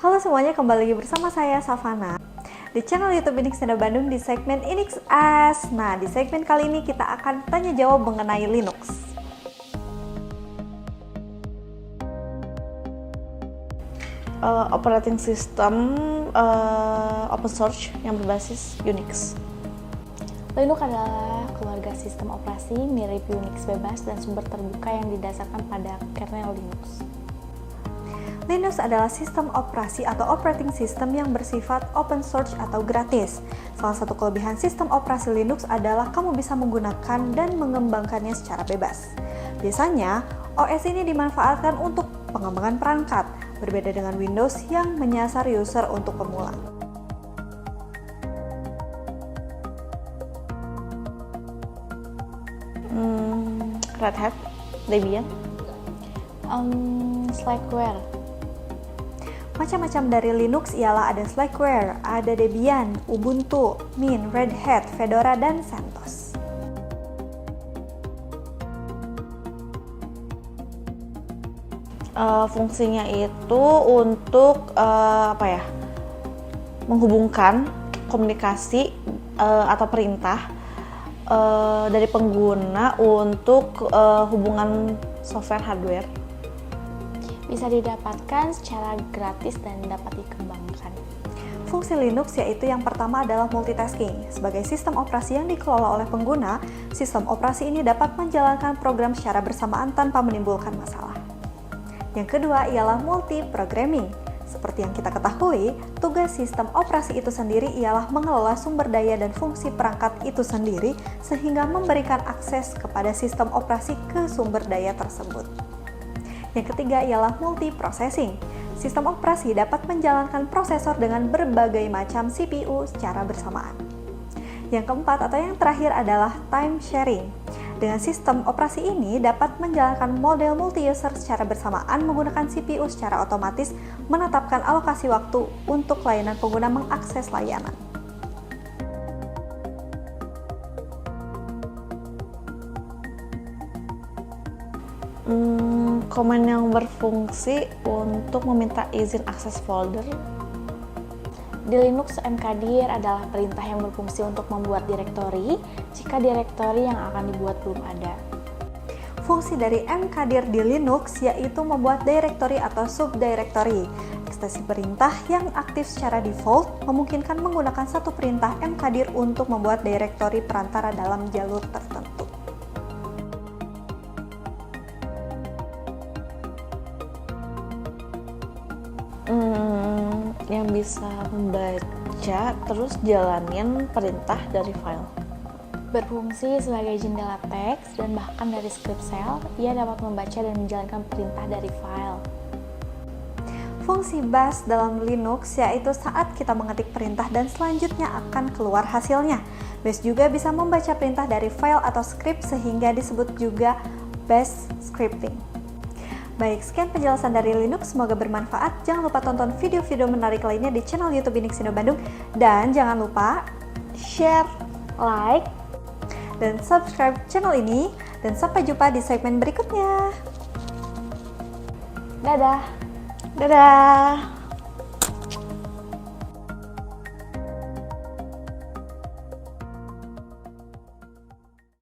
Halo semuanya, kembali lagi bersama saya Savana di channel YouTube Inix Neda Bandung di segmen Inix As. Nah, di segmen kali ini kita akan tanya jawab mengenai Linux. Operating system open source yang berbasis Unix. Linux adalah keluarga sistem operasi mirip Unix bebas dan sumber terbuka yang didasarkan pada kernel Linux. Linux adalah sistem operasi atau operating system yang bersifat open source atau gratis. Salah satu kelebihan sistem operasi Linux adalah kamu bisa menggunakan dan mengembangkannya secara bebas. Biasanya, OS ini dimanfaatkan untuk pengembangan perangkat, berbeda dengan Windows yang menyasar user untuk pemula. Red Hat, Debian, Slackware. Macam-macam dari Linux ialah ada Slackware, ada Debian, Ubuntu, Mint, Red Hat, Fedora, dan CentOS. Fungsinya itu untuk menghubungkan komunikasi atau perintah dari pengguna untuk hubungan software hardware. Bisa didapatkan secara gratis dan dapat dikembangkan. Fungsi Linux yaitu yang pertama adalah multitasking. Sebagai sistem operasi yang dikelola oleh pengguna, sistem operasi ini dapat menjalankan program secara bersamaan tanpa menimbulkan masalah. Yang kedua ialah multi-programming. Seperti yang kita ketahui, tugas sistem operasi itu sendiri ialah mengelola sumber daya dan fungsi perangkat itu sendiri sehingga memberikan akses kepada sistem operasi ke sumber daya tersebut. Yang ketiga ialah multiprocessing. Sistem operasi dapat menjalankan prosesor dengan berbagai macam CPU secara bersamaan. Yang keempat atau yang terakhir adalah time sharing. Dengan sistem operasi ini dapat menjalankan model multi-user secara bersamaan menggunakan CPU secara otomatis menetapkan alokasi waktu untuk layanan pengguna mengakses layanan. Command yang berfungsi untuk meminta izin akses folder. Di Linux, mkdir adalah perintah yang berfungsi untuk membuat direktori jika direktori yang akan dibuat belum ada. Fungsi dari mkdir di Linux yaitu membuat direktori atau subdirektori. Ekstensi perintah yang aktif secara default memungkinkan menggunakan satu perintah mkdir untuk membuat direktori perantara dalam jalur tertentu. Yang bisa membaca terus jalanin perintah dari file. Berfungsi sebagai jendela teks dan bahkan dari script shell, ia dapat membaca dan menjalankan perintah dari file. Fungsi bash dalam Linux yaitu saat kita mengetik perintah dan selanjutnya akan keluar hasilnya. Bash juga bisa membaca perintah dari file atau script sehingga disebut juga bash scripting. Baik, sekian penjelasan dari Linux, semoga bermanfaat. Jangan lupa tonton video-video menarik lainnya di channel YouTube Inix Neda Bandung. Dan jangan lupa share, like, dan subscribe channel ini. Dan sampai jumpa di segmen berikutnya. Dadah! Dadah!